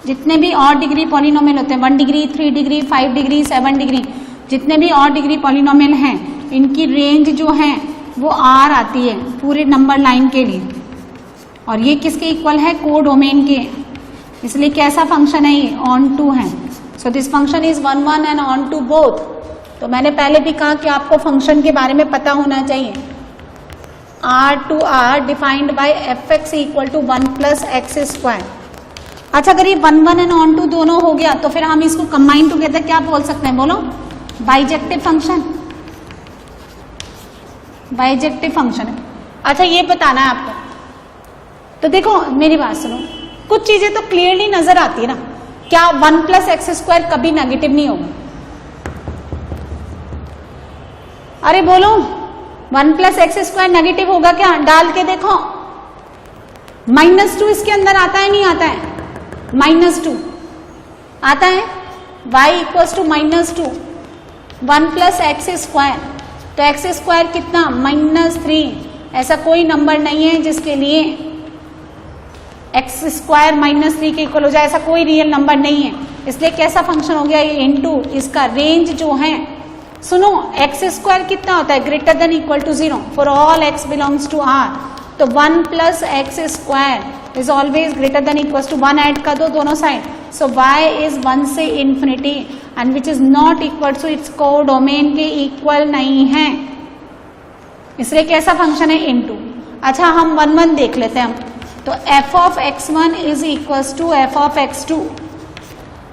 जितने भी ऑड डिग्री पॉलिनोमियल होते हैं 1 डिग्री 3 डिग्री 5 डिग्री 7 डिग्री, जितने भी ऑड डिग्री पॉलिनोमियल हैं इनकी रेंज जो है वो R आती है पूरे नंबर लाइन के लिए, और ये किसके इक्वल है, कोडोमेन के, इसलिए कैसा फंक्शन है ये, ऑन टू है। So this function is 1 1 and onto both. तो मैंने पहले भी कहा कि आपको फंक्शन के बारे में पता होना चाहिए। R to R defined by fx equal to 1 plus x square. अच्छा, अगर ये 1 1 एंड ऑन टू दोनों हो गया तो फिर हम इसको कंबाइन टुगेदर क्या बोल सकते हैं, बोलो, बाइजेक्टिव फंक्शन, बाइजेक्टिव फंक्शन है। अच्छा, ये बताना है आपको। तो देखो मेरी बात सुनो, कुछ चीजें तो क्लियरली नजर आती है ना, क्या 1 प्लस एक्स स्क्वायर कभी नेगेटिव नहीं होगा? अरे बोलो, 1 प्लस एक्स स्क्वायर नेगेटिव होगा क्या? डाल के देखो, -2 इसके अंदर आता है, नहीं आता है? -2 आता है, y equals to -2, 1 plus x square, तो एक्स स्क्वायर कितना, -3। ऐसा कोई नंबर नहीं है जिसके लिए एक्स स्क्वायर -3 के इक्वल हो जाए, ऐसा कोई रियल नंबर नहीं है। इसलिए कैसा फंक्शन हो गया ये, इनटू इसका रेंज जो है, सुनो, एक्स स्क्वायर कितना होता है, greater than equal to 0 for all x belongs to R। तो 1 plus x square is always greater than equal to 1, add कर दो दोनों साइड। सो y इज 1 से infinity and which is not equal to its codomain के equal नहीं है, इसलिए कैसा फंक्शन है, इनटू। अच्छा, हम 1 1 देख लेते हैं हम। तो f of x1 is equal to f of x2,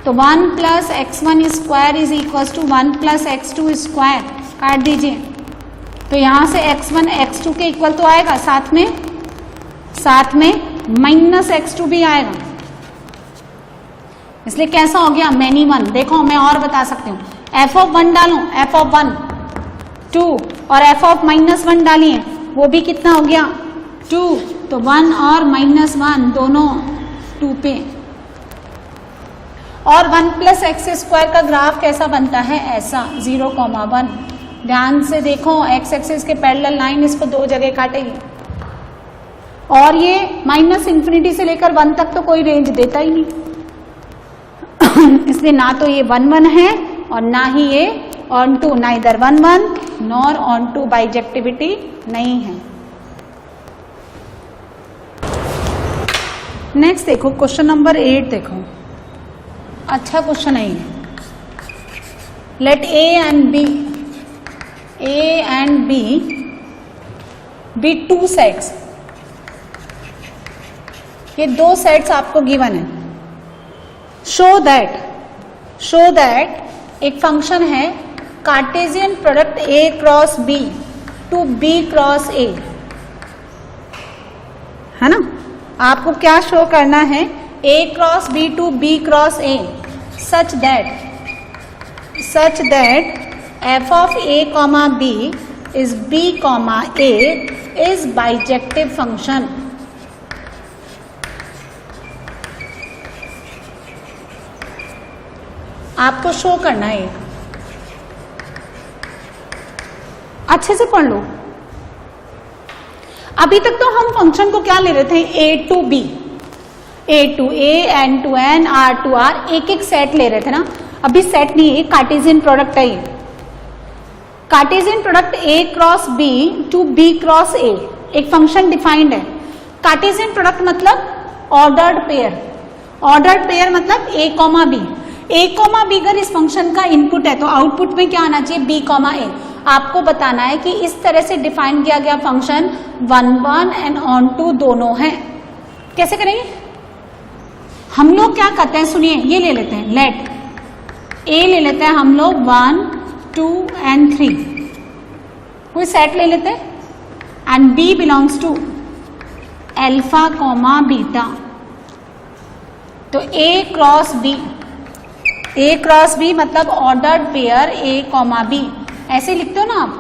तो 1 plus x1 square is equal to 1 plus x2 square, काट दीजिए। तो यहां से x1 x2 के इक्वल तो आएगा, साथ में माइनस x2 भी आएगा, इसलिए कैसा हो गया, मैनी 1। देखो मैं और बता सकती हूँ, f ऑफ 1 डालो, f ऑफ 1 2, और f ऑफ -1 डालिए, वो भी कितना हो गया, 2। तो 1 और -1 दोनों 2 पे। और 1 प्लस एक्स स्क्वायर का ग्राफ कैसा बनता है, ऐसा 0,1। ध्यान से देखो, एक्स एक्सिस के पैरेलल लाइन इसको 2 जगह काटेगी, और ये -∞ से लेकर 1 तक तो कोई रेंज देता ही नहीं इसलिए ना तो ये 1 1 है और ना ही ये ऑन टू, ना इधर 1 1 नॉर ऑन टू बाइजेक्टिविटी नहीं है। नेक्स्ट देखो, क्वेश्चन नंबर 8 देखो, अच्छा क्वेश्चन है ये। Let A and B be 2 sets. ये 2 सेट्स आपको गिवन है। शो दैट एक फंक्शन है cartesian product A cross B to B cross A, है ना। आपको क्या शो करना है, A cross B to B cross A, such that f of A comma B is B comma A is bijective function। आपको show करना है, अच्छे से पढ़ लो। अभी तक तो हम फंक्शन को क्या ले रहे थे, A to B, A to A, N to N, R to R, एक सेट ले रहे थे ना। अभी सेट नहीं है, कार्टेशियन प्रोडक्ट है ये। Cartesian product A cross B to B cross A, एक फंक्शन डिफाइंड है। कार्टेशियन प्रोडक्ट मतलब ऑर्डर्ड पेयर मतलब A comma B। A comma B अगर इस फंक्शन का इनपुट है तो आउटपुट में क्या आना चाहिए, B कॉमा A। आपको बताना है कि इस तरह से डिफाइन किया गया फंक्शन 1 1 एंड ऑन टू दोनों है। कैसे करेंगे हम लोग, क्या करते हैं, सुनिए, ये ले लेते हैं, लेट A ले लेते हैं हम लोग 1 2 and 3, कोई सेट ले लेते हैं, and B belongs to alpha comma beta. तो A क्रॉस B मतलब ordered pair A comma B, ऐसे लिखते हो ना आप,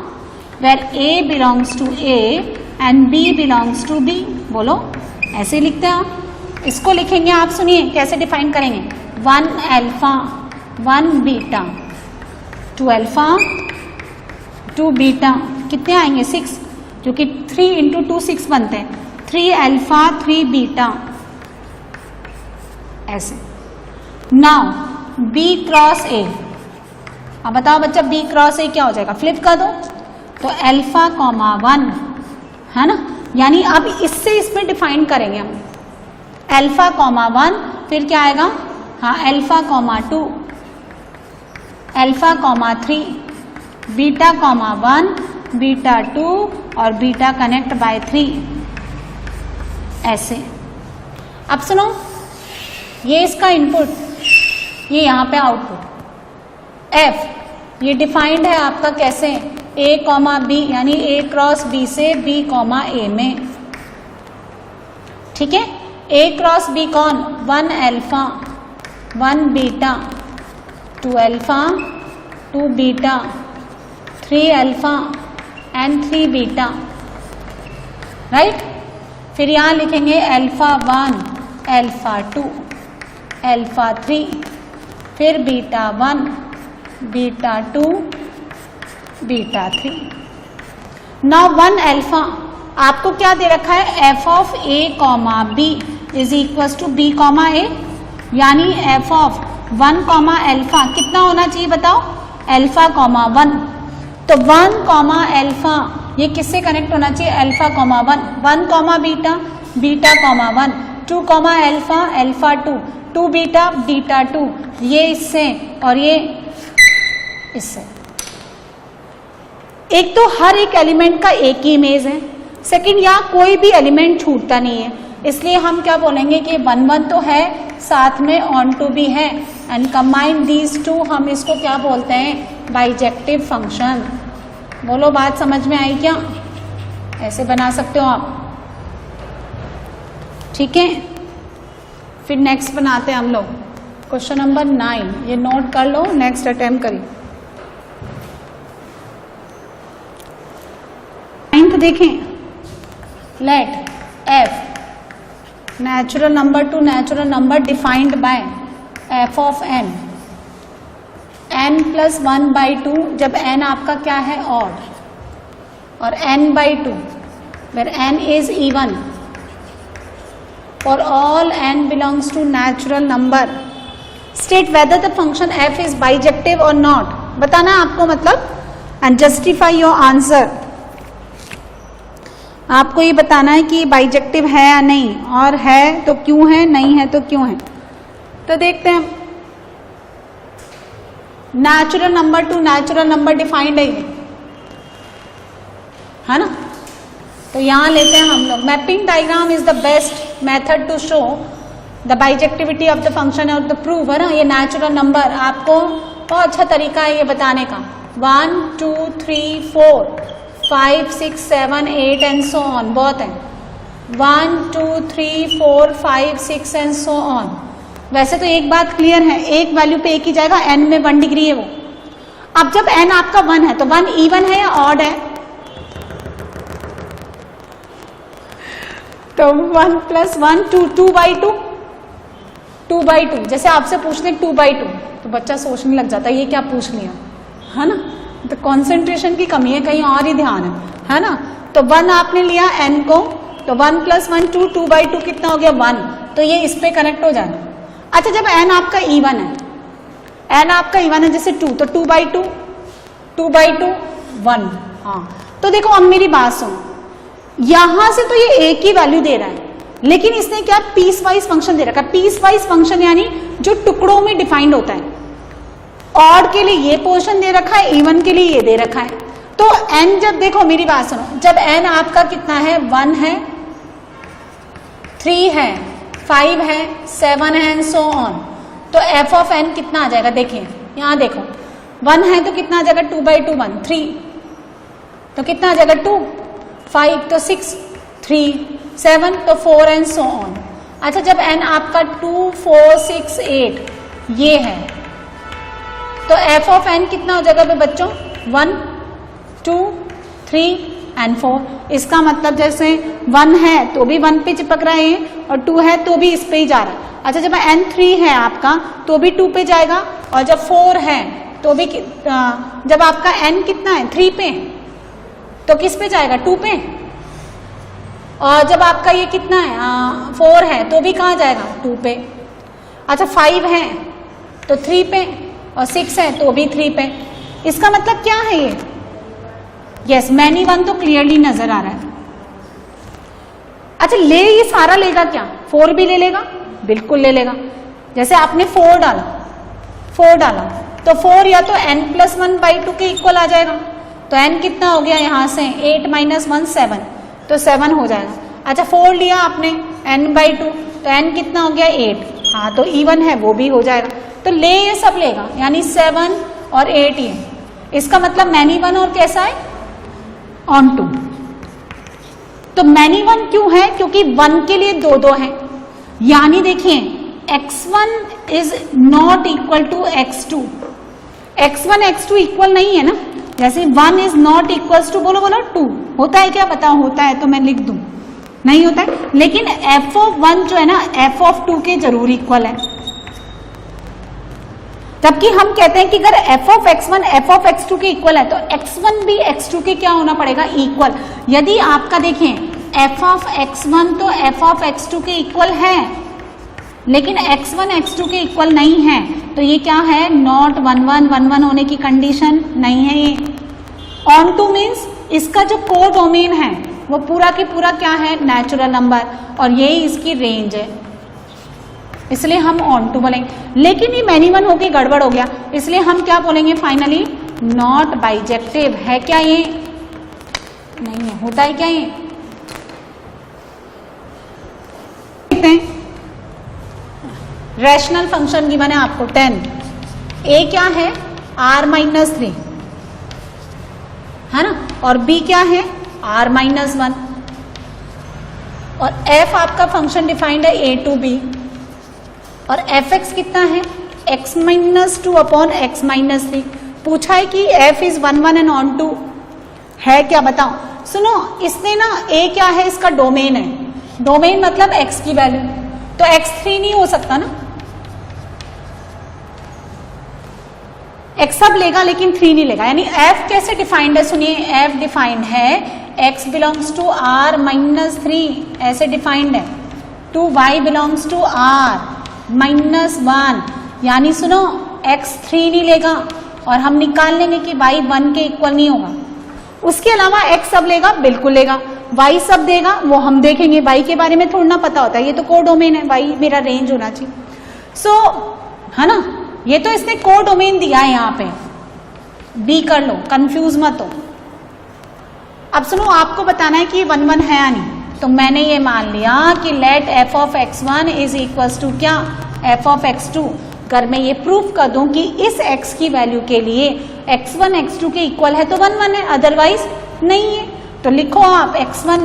where A belongs to A and B belongs to B। बोलो, ऐसे लिखते हैं आप। इसको लिखेंगे आप, सुनिए कैसे डिफाइन करेंगे, 1 अल्फा 1 बीटा, 2 अल्फा 2 बीटा, कितने आएंगे 6, जो कि 3 इंटू 2 6 बनते हैं, 3 अल्फा 3 बीटा, ऐसे। नाउ बी क्रॉस ए, अब बताओ बच्चा बी क्रॉस ए क्या हो जाएगा, फ्लिप कर दो तो अल्फा कॉमा 1 है ना, यानी अब इससे इसमें डिफाइन करेंगे हम अल्फा कॉमा 1, फिर क्या आएगा, हाँ alpha comma 2, alpha comma 3, beta comma 1, beta 2 और बीटा कनेक्ट बाय 3, ऐसे। अब सुनो, ये इसका इनपुट, ये यहाँ पे आउटपुट एफ, ये डिफाइंड है आपका कैसे, ए कॉमा बी, यानी ए क्रॉस बी से बी कॉमा ए में, ठीक है। ए क्रॉस बी कौन, 1 alpha 1 beta 2 alpha 2 beta 3 alpha and 3 beta, right. फिर यहाँ लिखेंगे अल्फा 1 अल्फा 2 अल्फा 3, फिर beta 1 beta 2 beta 3। Now 1 alpha आपको क्या दे रखा है, F of A comma B is equal to B comma A, यानी एफ ऑफ 1 कॉमा अल्फा कितना होना चाहिए बताओ, अल्फा कॉमा 1, तो 1 कॉमा अल्फा ये किससे कनेक्ट होना चाहिए, alpha comma 1, 1 comma beta beta comma 1, 2 comma alpha alpha 2, 2 beta beta 2, ये इससे और ये इससे। एक तो हर एक एलिमेंट का एक ही इमेज है, सेकंड यहाँ कोई भी एलिमेंट छूटता नहीं है, इसलिए हम क्या बोलेंगे कि 1 1 तो है, साथ में ऑन टू भी है, एंड कंबाइन दीज टू हम इसको क्या बोलते हैं, बाइजेक्टिव फंक्शन। बोलो बात समझ में आई क्या, ऐसे बना सकते हो आप, ठीक है। फिर नेक्स्ट बनाते हैं हम लोग क्वेश्चन नंबर 9, ये नोट कर लो, नेक्स्ट अटेम्प्ट करिए। 9th देखें, let f natural number to natural number defined by f of n, n plus 1/2, जब n आपका क्या है ऑड, और n/2 where n is even, for all n belongs to natural number, state whether the function f is bijective और not, बताना आपको मतलब, and justify your answer. आपको ये बताना है कि बाइजेक्टिव है या नहीं, और है तो क्यों है, नहीं है तो क्यों है। तो देखते हैं, natural number to natural number defined है ना, तो यहां लेते हैं हम लोग, mapping diagram is the best method to show the bijectivity of the function और द प्रूव, है ना। ये नेचुरल नंबर आपको बहुत अच्छा तरीका है ये बताने का, 1 2 3 4 5 6 7 8 एंड सो ऑन, बहुत है, 1 2 3 4 5 6 एंड सो ऑन। वैसे तो एक बात क्लियर है, एक वैल्यू पे एक ही जाएगा, n में 1 डिग्री है वो। अब जब n आपका 1 है तो 1 इवन है या ऑड है, तो 1 प्लस 1 2, 2/2 2/2, जैसे आपसे पूछने 2/2 तो बच्चा सोचने लग जाता है ये क्या पूछ लिया, है ना, तो कंसंट्रेशन की कमी है, कहीं और ही ध्यान है ना। तो 1 आपने लिया n को, तो 1 प्लस 1 2, 2/2 कितना हो गया 1, तो ये इस पे कनेक्ट हो जाएगा। अच्छा जब n आपका इवन है, n आपका इवन है जैसे 2, तो 2/2 2/2 1, हाँ। तो देखो अब मेरी बात सुनो, यहां से तो ये एक ही वैल्यू दे रहा है, लेकिन इसने क्या पीस वाइज फंक्शन दे रखा है, पीस वाइज फंक्शन यानी जो टुकड़ों में डिफाइंड होता है, ऑड के लिए ये पोर्शन दे रखा है, इवन के लिए ये दे रखा है। तो n जब देखो मेरी बात सुनो, जब n आपका कितना है 1 है 3 है 5 है 7 है एंड सो ऑन, तो f ऑफ n कितना आ जाएगा, देखिए यहां देखो 1 है तो कितना आ जाएगा 2/2 1, 3 तो कितना आ जाएगा 2, 5 तो 6, 3 7 तो 4 एंड सो ऑन। अच्छा जब n आपका 2 4 6 8 ये है, तो f ऑफ n कितना हो जाएगा बच्चों 1 2 3 एंड 4। इसका मतलब जैसे 1 है तो भी 1 पे चिपक रहा है और 2 है तो भी इस पे ही जा रहा है। अच्छा जब n 3 है आपका तो भी 2 पे जाएगा, और जब 4 है तो भी जब आपका n कितना है 3 पे तो किस पे जाएगा 2 पे, और जब आपका ये कितना है 4 है तो भी कहाँ जाएगा 2 पे। अच्छा 5 है तो 3 पे, और 6 है तो भी 3 पे। इसका मतलब क्या है ये? यस, मैनी वन तो क्लियरली नजर आ रहा है। अच्छा, ले ये सारा लेगा क्या? 4 भी ले लेगा, बिल्कुल ले लेगा। जैसे आपने 4 डाला तो 4 या तो n+1/2 के इक्वल आ जाएगा। तो n कितना हो गया यहां से? 8 - 1 7, तो 7 हो जाएगा। अच्छा, 4 लिया आपने n/2, तो n कितना हो गया? 8। हाँ, तो इवन है, वो भी हो जाएगा। तो ले ये सब लेगा, यानी 7 और 8 ये। इसका मतलब मैनी वन और कैसा है? Onto. तो मैनी वन क्यों है? क्योंकि 1 के लिए 2 हैं, यानी देखिए x1 is not equal to x2। x1 x2 equal नहीं है ना, जैसे 1 इज नॉट इक्वल टू बोलो 2 होता है क्या? बताओ, होता है तो मैं लिख दूं, नहीं होता है। लेकिन f(1) जो है ना f(2) के जरूर इक्वल है। जबकि हम कहते हैं कि अगर f(x1) f(x2) के इक्वल है तो x1 भी x2 के क्या होना पड़ेगा? इक्वल। यदि आपका देखें f(x1) तो f(x2) के इक्वल है, लेकिन x1 x2 के इक्वल नहीं है, तो ये क्या है? नॉट 1 1 1 1 होने की कंडीशन नहीं है ये। ऑन टू मीन्स इसका जो कोडोमेन है वो पूरा के पूरा क्या है? नेचुरल नंबर, और यही इसकी रेंज है, इसलिए हम ऑन टू बोलेंगे। लेकिन ये मैनी वन होके गड़बड़ हो गया, इसलिए हम क्या बोलेंगे फाइनली? Not bijective. है क्या ये? नहीं है। होता है क्या ये? रैशनल फंक्शन की मैंने आपको 10, a क्या है? r-3 है ना, और b क्या है? r-1, और f आपका फंक्शन डिफाइंड है a to b, और fx कितना है? x-2 upon x-3। पूछा है कि f is 1 1 and onto है क्या? बताओ। सुनो, इसने ना a क्या है? इसका डोमेन है। डोमेन मतलब x की वैल्यू, तो x3 नहीं हो सकता ना, x सब लेगा लेकिन 3 नहीं लेगा। यानी f कैसे डिफाइंड है? सुनिए, f डिफाइंड है x बिलोंग्स टू r-3, ऐसे डिफाइंड है, to y belongs to r-1, यानी सुनो x 3 नहीं लेगा, और हम निकाल लेंगे कि y 1 के इक्वल नहीं होगा। उसके अलावा x सब लेगा, बिल्कुल लेगा। y सब देगा, वो हम देखेंगे, y के बारे में थोड़ा ना पता होता है, ये तो कोडोमेन है, y मेरा रेंज होना चाहिए। सो है ना, ये तो इसने कोडोमेन दिया है यहाँ पे, b कर लो, कंफ्यूज मत हो। अब सुनो, आपको बताना है कि 1 1 है या नहीं, तो मैंने ये मान लिया कि late f(x1) is equal to क्या? f(x2). अगर मैं ये प्रूफ कर दूं कि इस x की वैल्यू के लिए x1 x2 के इक्वल है तो 1 1 है, अदरवाइज नहीं है। तो लिखो आप x1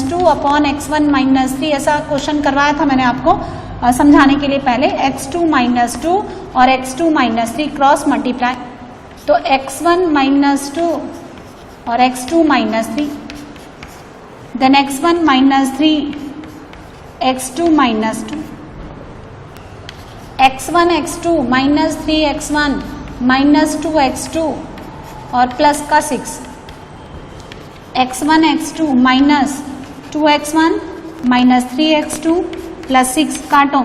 - 2 अपॉन x1 - 3, ऐसा क्वेश्चन करवाया था मैंने आपको समझाने के लिए पहले। x2 - 2 और x2 - 3 क्रॉस मल्टीप्लाई, तो x1 - 2 और x2 - 3, then x1 - 3 x2 - 2, x1 x2 - 3x1 - 2x2 और प्लस का 6, x1 x2 - 2x1 - 3x2 plus 6, काटो,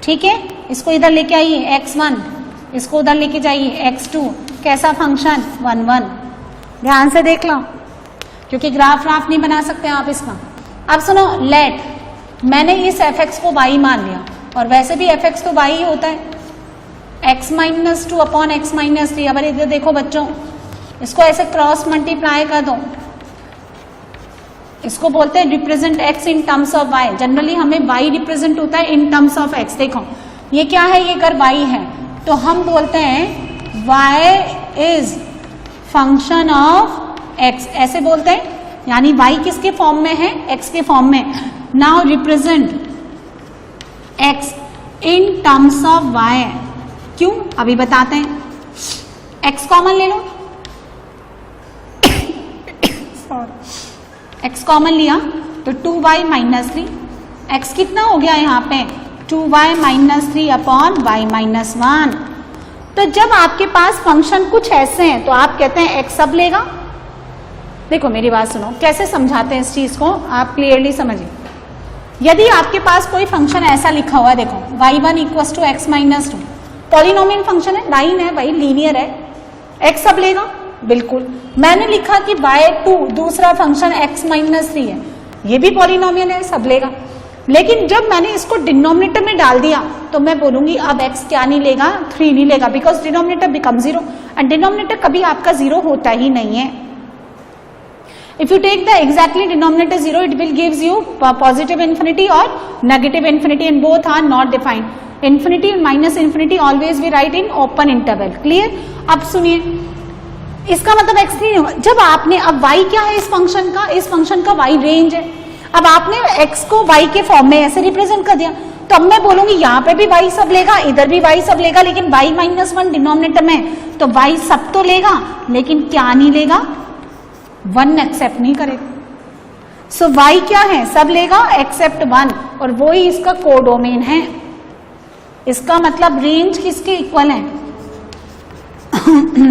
ठीक है। इसको इधर लेके आइए x1, इसको उधर लेके जाइए x2, कैसा फंक्शन? 1 1। ध्यान से देख लो, क्योंकि ग्राफ नहीं बना सकते आप इसका। अब सुनो, लेट, मैंने इस fx को y मान लिया, और वैसे भी fx तो y ही होता है, x - 2 अपॉन x - 3। अब इधर देखो बच्चों, इसको ऐसे क्रॉस मल्टीप्लाई कर दो, इसको बोलते हैं represent x in terms of y। Generally हमें y रिप्रेजेंट होता है इन टर्म्स ऑफ x। देखो ये क्या है? ये अगर y है तो हम बोलते हैं y is function of x, ऐसे बोलते हैं, यानी y किसके फॉर्म में है? x के फॉर्म में। Now represent x in terms of y, क्यों? अभी बताते हैं। x कॉमन ले लो, x कॉमन लिया तो 2y - 3, x कितना हो गया यहाँ पे? 2y - 3 upon y - 1। तो जब आपके पास फंक्शन कुछ ऐसे हैं तो आप कहते हैं x सब लेगा। देखो मेरी बात सुनो, कैसे समझाते हैं इस चीज को, आप क्लियरली समझिए। यदि आपके पास कोई फंक्शन ऐसा लिखा हुआ है, देखो y1 equal to x minus 2, polynomial function है, लाइन है भाई, लीनियर है, x सब लेगा, बिल्कुल। मैंने लिखा कि y2 दूसरा फंक्शन x माइनस 3 है, ये भी पॉलिनोमियल है, सब लेगा। लेकिन जब मैंने इसको डिनोमिनेटर में डाल दिया तो मैं बोलूंगी अब x क्या नहीं लेगा, 3 नहीं लेगा, because denominator become 0 and denominator कभी आपका 0 होता ही नहीं है। If you take the exactly denominator 0, it will gives you positive infinity or negative infinity, and both are not defined. Infinity and minus infinity always we write in open interval. Clear? अब सुनिए, इसका मतलब x नहीं होगा। जब आपने, अब y क्या है इस फंक्शन का, इस फंक्शन का y रेंज है। अब आपने x को y के फॉर्म में ऐसे रिप्रेजेंट कर दिया, तो अब मैं बोलूंगी यहाँ पे भी y सब लेगा, इधर भी y सब लेगा, लेकिन y माइनस 1 डिनोमिनेटर में, तो y सब तो लेगा, लेकिन क्या नहीं लेगा, 1 एक्सेप्ट नहीं करेगा। सो y क्या है, सब लेगा एक्सेप्ट 1, और वो ही इसका कोडोमेन है। इसका मतलब रेंज किसके इक्वल है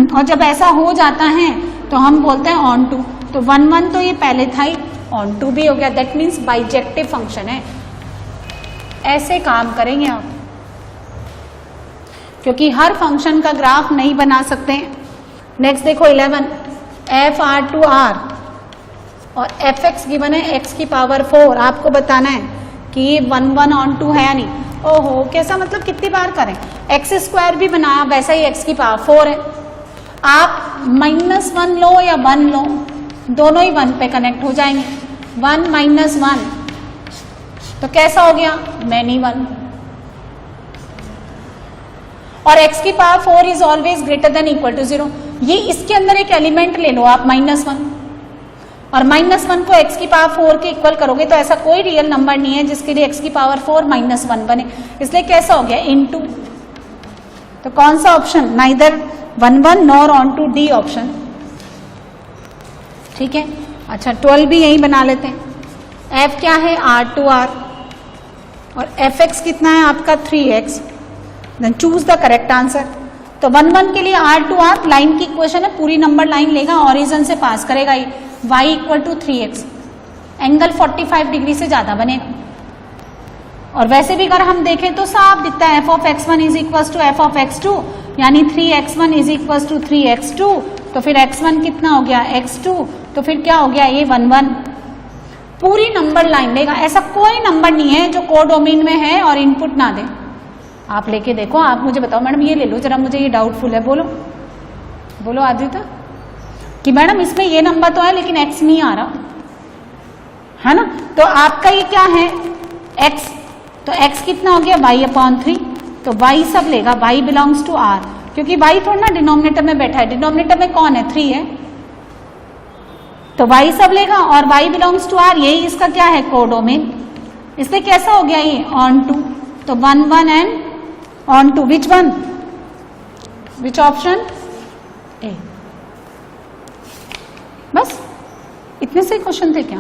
और जब ऐसा हो जाता है तो हम बोलते हैं ऑन टू। तो 1 1 तो ये पहले था ही, ऑन टू भी हो गया, दैट मीन्स बाइजेक्टिव फंक्शन है। ऐसे काम करेंगे आप, क्योंकि हर फंक्शन का ग्राफ नहीं बना सकते। नेक्स्ट देखो 11, एफ आर टू आर और एफ एक्स गिवन है x की पावर 4। आपको बताना है कि ये 1 1 ऑन टू है या नहीं। ओहो, कैसा मतलब कितनी बार करें, एक्स स्क्वायर भी बनाया, वैसा ही x की पावर 4 है। आप -1 लो या 1 लो, दोनों ही 1 पे कनेक्ट हो जाएंगे। 1 माइनस 1 तो कैसा हो गया, मैनी 1। और x की power 4 is always greater than equal to 0। ये इसके अंदर एक एलिमेंट ले लो आप -1, और -1 को x की पावर 4 के इक्वल करोगे तो ऐसा कोई रियल नंबर नहीं है जिसके लिए x की पावर 4 -1 बने, इसलिए कैसा हो गया, इनटू। तो कौन सा option, neither 1 1 nor onto, D option. ठीक है, अच्छा 12 भी यही बना लेते हैं। f क्या है, r2r, और fx कितना है आपका 3x। Then choose the correct answer. तो 1 1 के लिए r2r लाइन की इक्वेशन है, पूरी नंबर लाइन लेगा, ऑरिजिन से पास करेगा ये, y equal to 3x, angle 45 degree से ज्यादा बनेगा। और वैसे भी अगर हम देखें तो साफ दिखता है, f of x1 is equal to f of x2, यानी 3x1 is equal to 3x2। तो फिर x1 कितना हो गया, x2, तो फिर क्या हो गया, ये 1 1 पूरी नंबर लाइन लेगा। ऐसा कोई नंबर नहीं है जो कोडोमेन में है और इनपुट ना दे। आप लेके देखो, आप मुझे बताओ मैडम ये ले लो जरा, मुझे ये डाउटफुल है, बोलो बोलो आदित्य, कि मैडम इसमें ये नंबर तो है लेकिन x नहीं आ रहा है ना। तो आपका ये क्या है, x, तो x कितना हो गया, y/3। तो y सब लेगा, y बिलोंग्स टू r, क्योंकि y थोड़ा ना डिनोमिनेटर में बैठा है, डिनोमिनेटर में कौन है, 3 है, तो y सब लेगा, और y बिलोंग्स टू r, यही इसका क्या है, कोडोमेन। इसलिए कैसा हो गया ये, ऑन टू। तो 1 1 and onto, which one, which option, A. बस इतने से क्वेश्चन थे क्या।